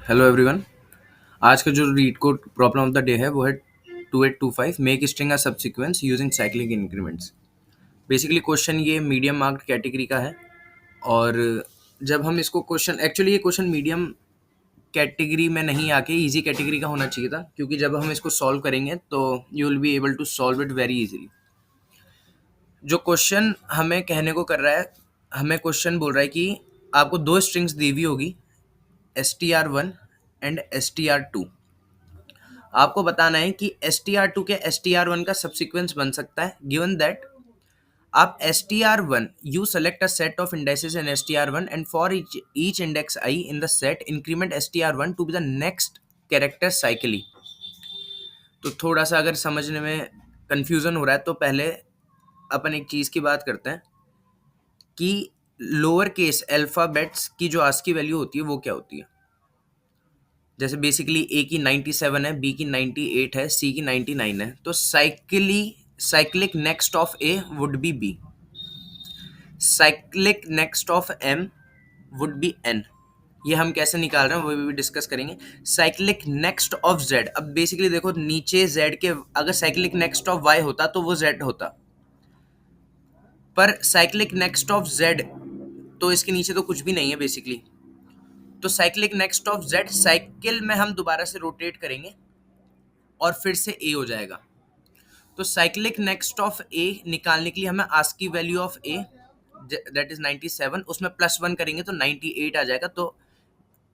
Hello everyone. आज का जो LeetCode problem of the day है वो है 2825 make string a subsequence using cyclic increments. Basically question ये मीडियम मार्क्ड कैटेगरी का है। और जब हम इसको क्वेश्चन एक्चुअली ये क्वेश्चन मीडियम कैटेगरी में नहीं आके इजी कैटेगरी का होना चाहिए था, क्योंकि जब हम इसको सॉल्व करेंगे तो you will be able to solve it very easily. जो क्वेश्चन हमें कहने को कर रहा है, हमें क्वेश्चन बोल रहा है कि आपको दो स्ट्रिंग्स दी हुई होगी, str1 एंड str2। आपको बताना है कि str2 के str1 का सबसीक्वेंस बन सकता है गिवन दैट आप str1 you select a set of indices in str1 and for each index I in the set increment str1 to be the next character cyclically। तो थोड़ा सा अगर समझने में कंफ्यूजन हो रहा है तो पहले अपन एक चीज की बात करते हैं कि लोअर केस अल्फाबेट्स की जो आस्की वैल्यू होती है वो क्या होती है। जैसे बेसिकली ए की 97 है, बी की 98 है, सी की 99 है, तो cyclic next of A would be B, cyclic next of M would be N. ये हम कैसे निकाल रहे हैं वो भी डिस्कस करेंगे। साइक्लिक नेक्स्ट ऑफ जेड, अब बेसिकली देखो नीचे जेड के अगर साइक्लिक नेक्स्ट ऑफ वाई होता तो वो जेड होता, पर साइक्लिक नेक्स्ट ऑफ जेड तो इसके नीचे तो कुछ भी नहीं है बेसिकली। तो cyclic next of Z cycle में हम दोबारा से रोटेट करेंगे और फिर से ए हो जाएगा। तो साइक्लिक नेक्स्ट ऑफ ए निकालने के लिए हमें ASCII value of a that is 97, उसमें +1 करेंगे तो 98 आ जाएगा। तो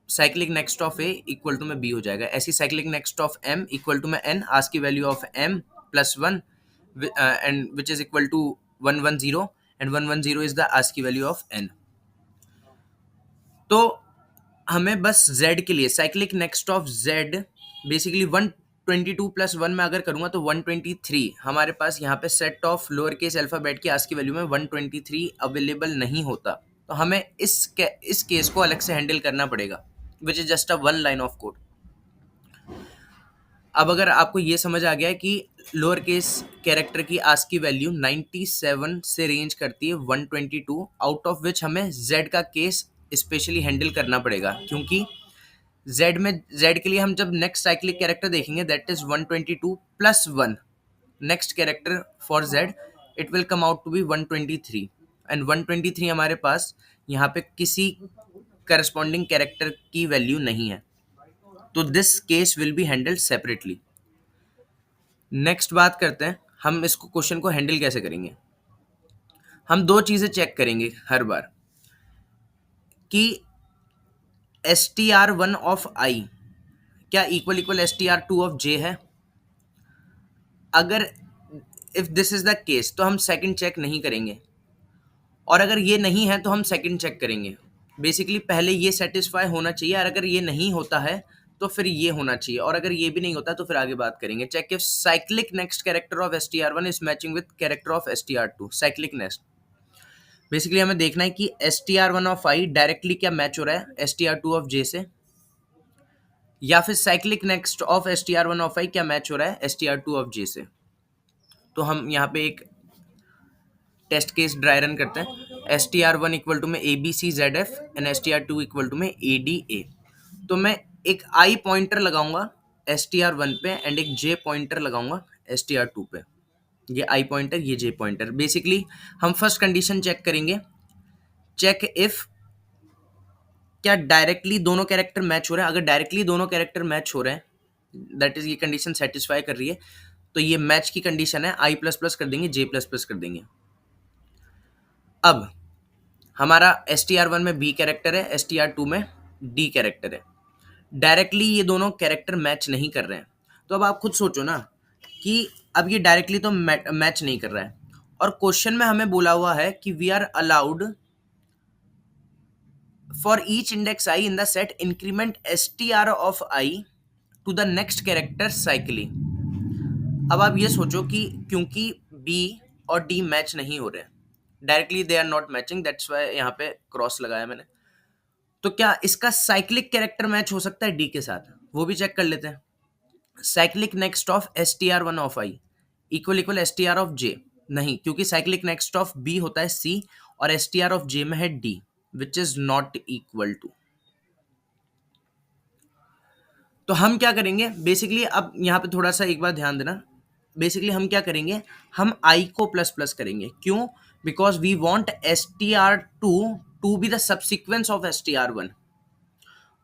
cyclic next of a equal to में बी हो जाएगा। ऐसी cyclic next of m equal to में n, ASCII value of m +1 and which is equal to 110 and 110 is the ASCII value of n. तो हमें बस z के लिए cyclic next of z basically 122 +1 में अगर करूंगा तो 123 हमारे पास यहाँ पे set of lower case alphabet की आस्की वैल्यू में 123 अवेलेबल नहीं होता। तो हमें इस केस को अलग से हैंडल करना पड़ेगा, which is just a one line of code. अब अगर आपको ये समझ आ गया है कि लोअर केस कैरेक्टर की आस्की वैल्यू 97 से रेंज करती है 122, आउट ऑफ विच हमें z का केस स्पेशली हैंडल करना पड़ेगा, क्योंकि z के लिए हम जब नेक्स्ट साइक्लिक कैरेक्टर देखेंगे that is 122 +1 next character for z, it will come out to be 123 and 123 हमारे पास यहाँ पे किसी करस्पॉन्डिंग कैरेक्टर की वैल्यू नहीं है, तो this case will be handled separately. Next बात करते हैं हम इसको क्वेश्चन को हैंडल कैसे करेंगे। हम दो चीजें चेक करेंगे हर बार कि str1 ऑफ i क्या इक्वल str2 ऑफ j है। अगर if this is the case तो हम सेकंड चेक नहीं करेंगे, और अगर ये नहीं है तो हम सेकंड चेक करेंगे। बेसिकली पहले ये सेटिस्फाई होना चाहिए, और अगर ये नहीं होता है तो फिर ये होना चाहिए, और अगर ये भी नहीं होता तो फिर आगे बात करेंगे। Check if cyclic next character of str1 is matching with character of str2। Cyclic next basically हमें देखना है कि str1 ऑफ i डायरेक्टली क्या मैच हो रहा है str2 ऑफ j से, या फिर cyclic next of str1 of i क्या मैच हो रहा है str2 ऑफ j से। तो हम यहाँ पे एक टेस्ट केस ड्राई रन करते हैं। str1 इक्वल टू में abczf and str2 equal to में ada। तो मैं एक i पॉइंटर लगाऊंगा str1 पे एंड एक j पॉइंटर लगाऊंगा str2 पे। ये i पॉइंटर, ये j पॉइंटर। बेसिकली हम फर्स्ट कंडीशन चेक करेंगे, चेक इफ क्या डायरेक्टली दोनों कैरेक्टर मैच हो रहे हैं। अगर डायरेक्टली दोनों कैरेक्टर मैच हो रहे हैं दैट इज ये कंडीशन सेटिस्फाई कर रही है, तो ये मैच की कंडीशन है, i प्लस प्लस कर देंगे, j प्लस प्लस कर देंगे। अब हमारा str1 में b कैरेक्टर है, str2 में d कैरेक्टर है। डायरेक्टली ये दोनों कैरेक्टर मैच नहीं कर रहे हैं, तो अब आप खुद सोचो ना कि अब ये डायरेक्टली तो मैच नहीं कर रहा है, और क्वेश्चन में हमें बोला हुआ है कि we are allowed for each index i in the set increment str of i to the next character cycling. अब आप ये सोचो कि क्योंकि b और d मैच नहीं हो रहे हैं, directly they are not matching, that's why यहाँ पे क्रॉस लगाया मैंने। तो क्या इसका साइक्लिक कैरेक्टर मैच हो सकता है डी के साथ, वो भी चेक कर लेते हैं। Cyclic next of str1 of i equal str of j, नहीं, क्योंकि साइक्लिक नेक्स्ट ऑफ b होता है c और str ऑफ j में है d, which is not equal to. तो हम क्या करेंगे बेसिकली, अब यहाँ पे थोड़ा सा एक बार ध्यान देना, बेसिकली हम क्या करेंगे, हम आई को प्लस प्लस करेंगे, क्यों? Because we want S T R two be the subsequence of S T R one.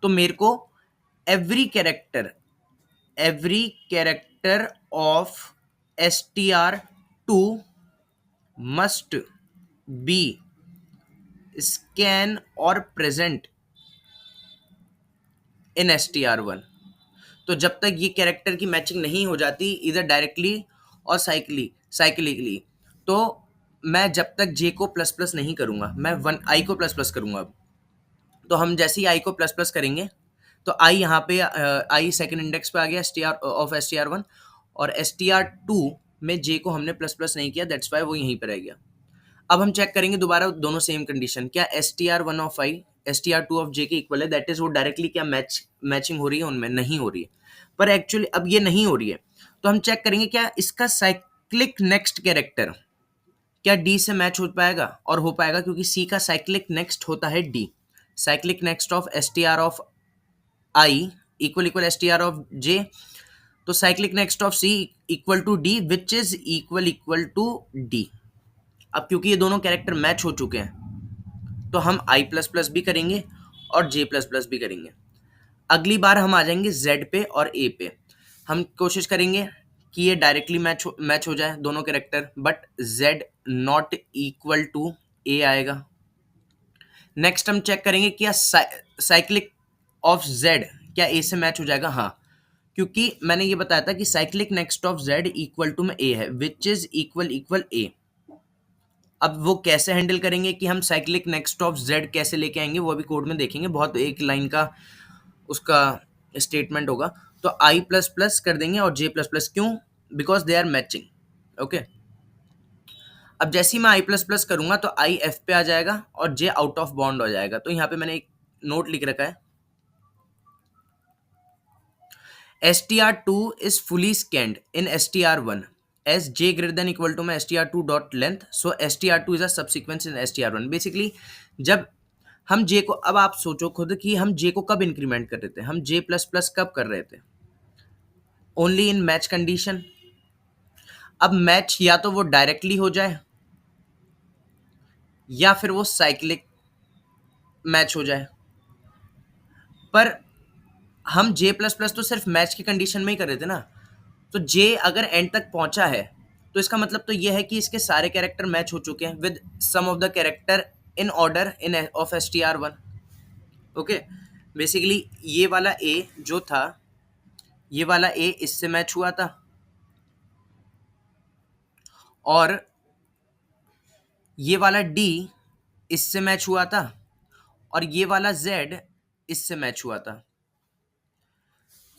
तो मेरे को every character of S T R two must be scan और present in S T R one. तो जब तक ये character की matching नहीं हो जाती इधर डायरेक्टली और साइकिलिकली, तो मैं जब तक जे को प्लस प्लस नहीं करूंगा, मैं वन आई को प्लस प्लस करूंगा। अब तो हम जैसे ही आई को प्लस प्लस करेंगे तो आई यहाँ पे आई सेकंड इंडेक्स पे आ गया S T R of S T R one, और एस टी आर टू में जे को हमने प्लस प्लस नहीं किया, दैट्स वाई वो यहीं पर रह गया। अब हम चेक करेंगे दोबारा दोनों सेम कंडीशन, क्या S T R one of I S T R two of J के इक्वल है, दैट इज वो डायरेक्टली क्या मैचिंग हो रही है उनमें, नहीं हो रही है। पर एक्चुअली अब ये नहीं हो रही है तो हम चेक करेंगे क्या इसका साइक्लिक नेक्स्ट कैरेक्टर क्या डी से मैच हो पाएगा, और हो पाएगा क्योंकि सी का साइक्लिक नेक्स्ट होता है D. Cyclic next of S T R of I equal equal S T R of J, तो cyclic next of C equal to D which is equal equal to D. अब क्योंकि ये दोनों character match हो चुके हैं तो हम आई प्लस प्लस भी करेंगे और जे प्लस प्लस भी करेंगे। अगली बार हम आ जाएंगे Z पे और A पे, हम कोशिश करेंगे कि ये डायरेक्टली मैच हो जाए दोनों character, but Z not equal to A आएगा। नेक्स्ट हम चेक करेंगे क्या साइक्लिक ऑफ Z क्या A से मैच हो जाएगा, हाँ, क्योंकि मैंने ये बताया था कि cyclic next of Z equal to में A है which is equal equal A। अब वो कैसे हैंडल करेंगे कि हम साइक्लिक नेक्स्ट ऑफ Z कैसे लेके आएंगे वो अभी कोड में देखेंगे, बहुत एक लाइन का उसका स्टेटमेंट होगा। तो आई प्लस प्लस कर देंगे और जे प्लस प्लस, क्यों? Because they are matching. Okay, अब जैसे ही मैं आई प्लस प्लस करूंगा तो आई एफ पे आ जाएगा और जे आउट ऑफ बाउंड हो जाएगा। तो यहाँ पे मैंने एक नोट लिख रखा है, S T R two is fully scanned in S T R one S J greater than equal to में S T R two dot length, so S T R two is a subsequence in S T R one. Basically जब हम जे को, अब आप सोचो खुद कि हम जे को कब इंक्रीमेंट कर रहे थे, हम जे प्लस प्लस कब कर रहे थे, ओनली इन मैच कंडीशन। अब मैच या तो वो डायरेक्टली हो जाए या फिर वो साइक्लिक मैच हो जाए, पर हम जे प्लस प्लस तो सिर्फ मैच की कंडीशन में ही कर रहे थे ना। तो जे अगर एंड तक पहुंचा है तो इसका मतलब तो ये है कि इसके सारे कैरेक्टर मैच हो चुके हैं with some of the character in order in of S T R one. Okay, basically ये वाला ए जो था, ये वाला ए इससे मैच हुआ था और ये वाला डी इससे मैच हुआ था और ये वाला जेड इससे मैच हुआ था।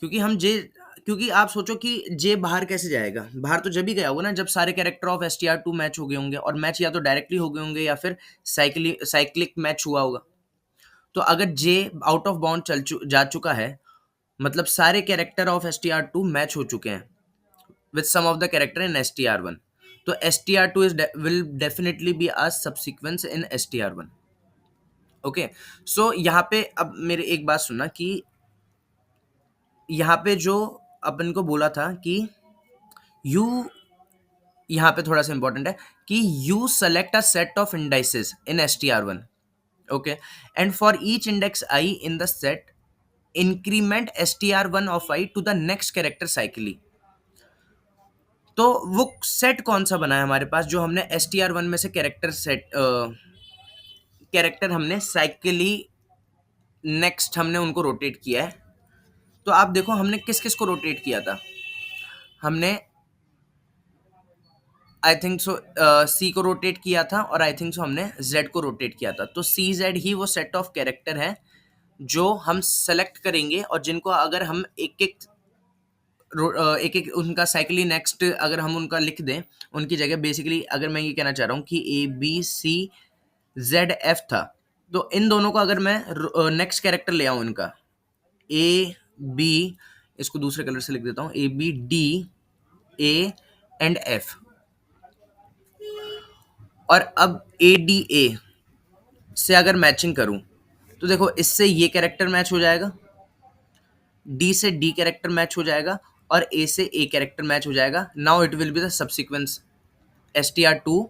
क्योंकि हम जे, क्योंकि आप सोचो कि जे बाहर कैसे जाएगा, बाहर तो जब ही गया होगा ना जब सारे character of S T R two match हो गए होंगे, और मैच या तो डायरेक्टली हो गए होंगे या फिर साइक्लिक मैच हुआ होगा। तो अगर जे आउट ऑफ बाउंड जा चुका है मतलब सारे character of S T R two match हो चुके हैं with some of the character in S T R one, तो S T R two is will definitely be a subsequence in S T R one. Okay, so यहाँ पे अब मेरे एक बात सुनना कि यहाँ पे जो अपन को बोला था कि यू, यहाँ पे थोड़ा सा इंपॉर्टेंट है कि you select a set of indices in S T R one. Okay, and for each index I in the set increment S T R one of I to the next character cyclically. तो वो set कौन सा बना है हमारे पास जो हमने S T R one में से कैरेक्टर हमने साइकिली नेक्स्ट हमने उनको रोटेट किया है। तो आप देखो हमने किस किस को रोटेट किया था, हमने आई थिंक सो सी को रोटेट किया था और आई थिंक सो हमने जेड को रोटेट किया था। तो सी जेड ही वो सेट ऑफ कैरेक्टर है जो हम सेलेक्ट करेंगे और जिनको अगर हम एक एक उनका साइकिली नेक्स्ट अगर हम उनका लिख दें उनकी जगह, बेसिकली अगर मैं ये कहना चाह रहा हूँ कि A B C Z F था, तो इन दोनों को अगर मैं नेक्स्ट कैरेक्टर ले आऊँ इनका ए बी, इसको दूसरे कलर से लिख देता हूँ, A B D A and F, और अब ए डी ए से अगर मैचिंग करूं तो देखो इससे ये कैरेक्टर मैच हो जाएगा, डी से डी कैरेक्टर मैच हो जाएगा और ए से ए कैरेक्टर मैच हो जाएगा. Now it will be the subsequence. str2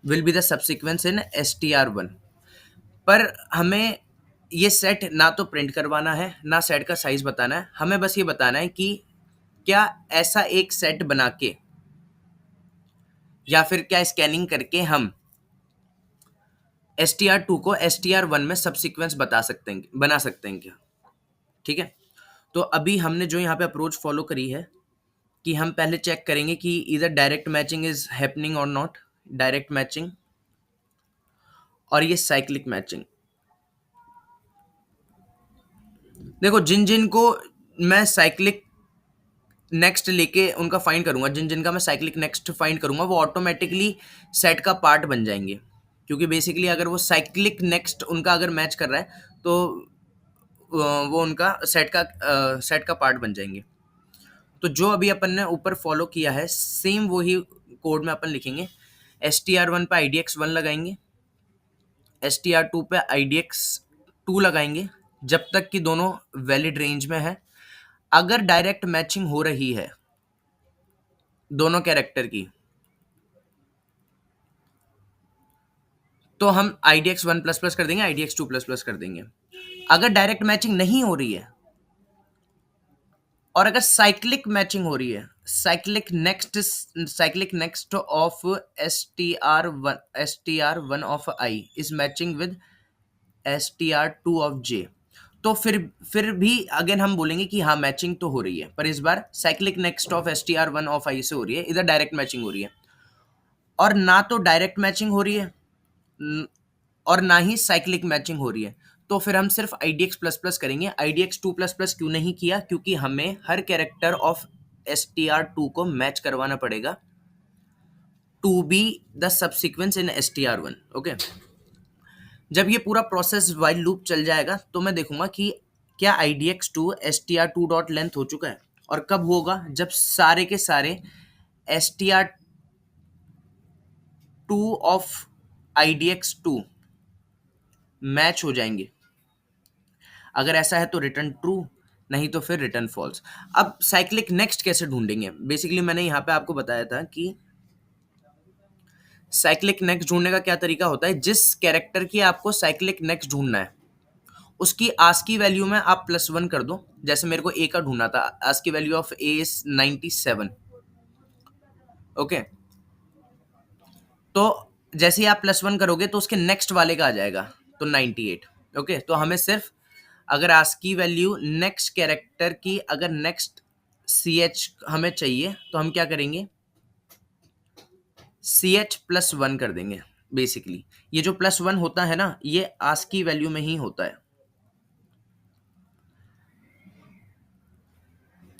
will be the subsequence in str1. पर हमें ये सेट ना तो प्रिंट करवाना है ना सेट का साइज बताना है. हमें बस ये बताना है कि क्या ऐसा एक सेट बना के या फिर क्या स्कैनिंग करके हम str2 को str1 में सबसिक्वेंस बना सकते हैं क्या. ठीक है. तो अभी हमने जो यहाँ पे अप्रोच फॉलो करी है कि हम पहले चेक करेंगे कि इधर डायरेक्ट मैचिंग इज हैपनिंग और नॉट. डायरेक्ट मैचिंग और ये साइक्लिक मैचिंग. देखो जिन जिन को मैं साइक्लिक नेक्स्ट लेके उनका फाइंड करूंगा, जिन जिन का मैं साइक्लिक नेक्स्ट फाइंड करूंगा वो ऑटोमेटिकली सेट का पार्ट बन जाएंगे. क्योंकि बेसिकली अगर वो साइक्लिक नेक्स्ट उनका अगर मैच कर रहा है तो वो उनका सेट का पार्ट बन जाएंगे. तो जो अभी अपन ने ऊपर फॉलो किया है सेम वही कोड में अपन लिखेंगे. str1 पे idx1 लगाएंगे, str2 पे idx2 लगाएंगे जब तक कि दोनों वैलिड रेंज में है. अगर डायरेक्ट मैचिंग हो रही है दोनों कैरेक्टर की तो हम idx1 प्लस प्लस कर देंगे, idx2 प्लस प्लस कर देंगे. अगर डायरेक्ट मैचिंग नहीं हो रही है और अगर साइक्लिक मैचिंग हो रही है, cyclic next of str1 of i is matching with str2 of j, तो फिर भी अगेन हम बोलेंगे कि हाँ मैचिंग तो हो रही है. पर इस बार cyclic next of str1 of i से हो रही है, इधर डायरेक्ट मैचिंग हो रही है. और ना तो डायरेक्ट मैचिंग हो रही है और ना ही साइक्लिक मैचिंग हो रही है, तो फिर हम सिर्फ idx प्लस प्लस करेंगे. idx2 प्लस प्लस क्यों नहीं किया? क्योंकि हमें हर कैरेक्टर ऑफ str2 को मैच करवाना पड़ेगा to be the subsequence in str1. Okay. जब ये पूरा प्रोसेस वाइल लूप चल जाएगा तो मैं देखूंगा कि क्या idx2 str2 डॉट लेंथ हो चुका है. और कब होगा? जब सारे के सारे str2 ऑफ idx2 मैच हो जाएंगे. अगर ऐसा है तो रिटर्न ट्रू, नहीं तो फिर रिटर्न फॉल्स. अब साइक्लिक नेक्स्ट कैसे ढूंढेंगे? बेसिकली मैंने यहाँ पे आपको बताया था कि साइक्लिक नेक्स्ट ढूंढने का क्या तरीका होता है. जिस कैरेक्टर की आपको साइक्लिक नेक्स्ट ढूंढना है उसकी आस्की वैल्यू में आप +1 कर दो. जैसे मेरे को ए का ढूंढना था, ASCII value of A is 97. Okay. तो जैसे ही आप +1 करोगे तो उसके नेक्स्ट वाले का आ जाएगा तो 98. ओके. तो हमें सिर्फ अगर आस्की वैल्यू नेक्स्ट कैरेक्टर की अगर नेक्स्ट ch हमें चाहिए तो हम क्या करेंगे, ch +1 कर देंगे. बेसिकली ये जो +1 होता है ना ये आस्की वैल्यू में ही होता है.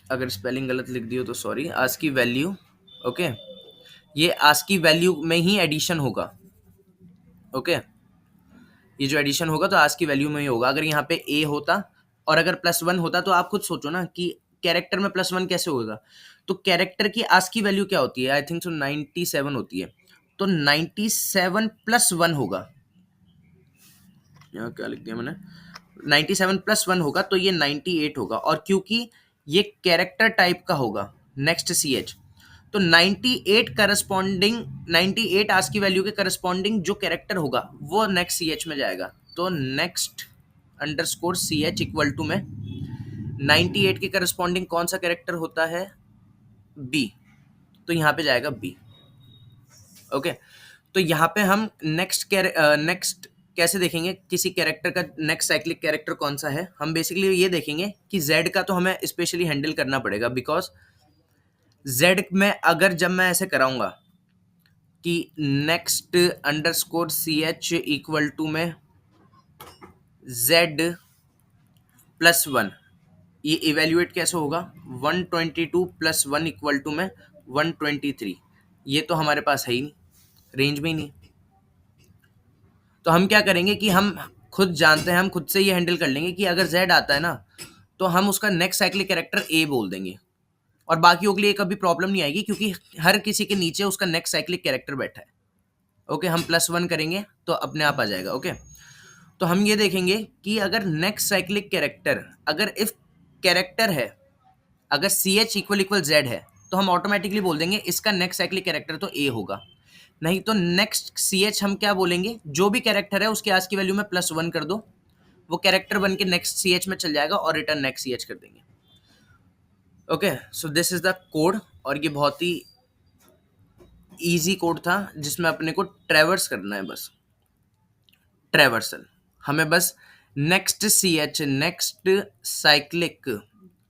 अगर स्पेलिंग गलत लिख दी हो तो सॉरी. ASCII value. ओके. ये आस्की वैल्यू में ही एडिशन होगा. ओके. ये जो एडिशन होगा तो आस्की वैल्यू में ही होगा. अगर यहाँ पे ए होता और अगर +1 होता तो आप खुद सोचो ना कि कैरेक्टर में +1 कैसे होगा. तो कैरेक्टर की आस्की वैल्यू क्या होती है? आई थिंक सो 97 होती है. तो 97 +1 होगा. यहाँ क्या लिख दिया मैंने? 97 +1 होगा तो ये 98 होगा. और क्योंकि ये कैरेक्टर टाइप का होगा नेक्स्ट ch, तो 98 करस्पॉन्डिंग 98 आस्की वैल्यू के करस्पॉन्डिंग जो कैरेक्टर होगा वो नेक्स्ट ch में जाएगा. तो next underscore ch equal to में 98 के करस्पॉन्डिंग कौन सा कैरेक्टर होता है? b. तो यहाँ पे जाएगा b. ओके. तो यहाँ पे हम नेक्स्ट कैसे देखेंगे किसी कैरेक्टर का नेक्स्ट साइक्लिक कैरेक्टर कौन सा है? हम बेसिकली ये देखेंगे कि z का तो हमें स्पेशली हैंडल करना पड़ेगा. बिकॉज z में अगर जब मैं ऐसे कराऊंगा कि next underscore ch equal to में z +1, ये इवेल्युएट कैसे होगा? 122 + 1 इक्वल टू में 123. ये तो हमारे पास है ही नहीं, रेंज में ही नहीं. तो हम क्या करेंगे कि हम खुद जानते हैं, हम खुद से ये हैंडल कर लेंगे कि अगर z आता है ना तो हम उसका नेक्स्ट साइक्लिक कैरेक्टर a बोल देंगे और बाकियों के लिए कभी प्रॉब्लम नहीं आएगी क्योंकि हर किसी के नीचे उसका नेक्स्ट साइक्लिक कैरेक्टर बैठा है. ओके. हम +1 करेंगे तो अपने आप आ जाएगा. ओके. तो हम ये देखेंगे कि अगर नेक्स्ट साइक्लिक कैरेक्टर अगर इफ कैरेक्टर है, अगर C H equal equal Z है तो हम ऑटोमेटिकली बोल देंगे इसका नेक्स्ट साइक्लिक कैरेक्टर तो ए होगा। नहीं तो नेक्स्ट सी एच हम क्या बोलेंगे, जो भी कैरेक्टर है उसके आज की वैल्यू में +1 कर दो, वो कैरेक्टर बन के नेक्स्ट सी एच में चल जाएगा और रिटर्न नेक्स्ट सी एच कर देंगे। Okay, so this is the code, और ये बहुत ही इजी कोड था जिसमें अपने को ट्रैवर्स करना है, बस ट्रैवर्सल। हमें बस next C H, next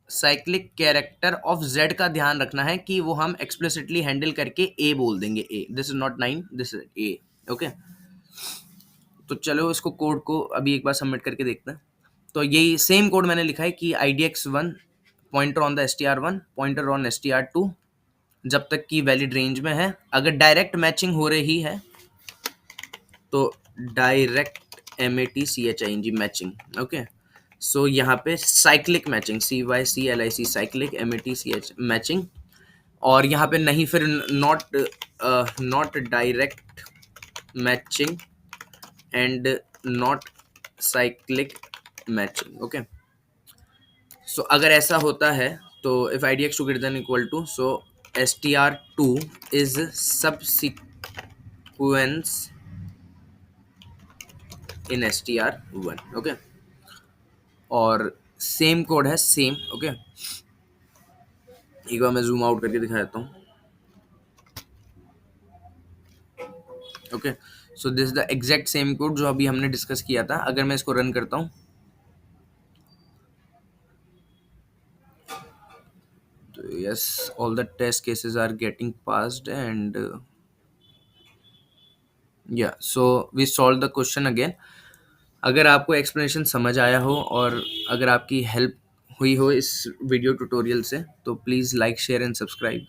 cyclic character of Z का ध्यान रखना है कि वो हम एक्सप्लिसिटली हैंडल करके ए बोल देंगे। A, this is not 9, this is A. Okay, तो चलो इसको कोड को अभी एक बार सबमिट करके देखते हैं। तो यही सेम कोड मैंने लिखा है कि IDX1 pointer on the STR1, pointer on STR2 जब तक कि वैलिड रेंज में है। अगर डायरेक्ट मैचिंग हो रही है तो direct MATCHING matching. Okay, so यहाँ पे cyclic matching, CYCLIC cyclic, MATCH matching, और यहाँ पे नहीं फिर not direct matching and not cyclic matching. Okay, so अगर ऐसा होता है तो if IDX2 greater than equal to, so STR2 is subsequence in STR1। Okay, और सेम कोड है, सेम। ओके, एक बार मैं जूम आउट करके दिखा देता हूँ। Okay, so this is the exact same code जो अभी हमने डिस्कस किया था। अगर मैं इसको रन करता हूँ तो yes, all the test cases are getting passed and yeah, so we solve the question again. अगर आपको एक्सप्लेनेशन समझ आया हो और अगर आपकी हेल्प हुई हो इस वीडियो ट्यूटोरियल से, तो please like, share and subscribe.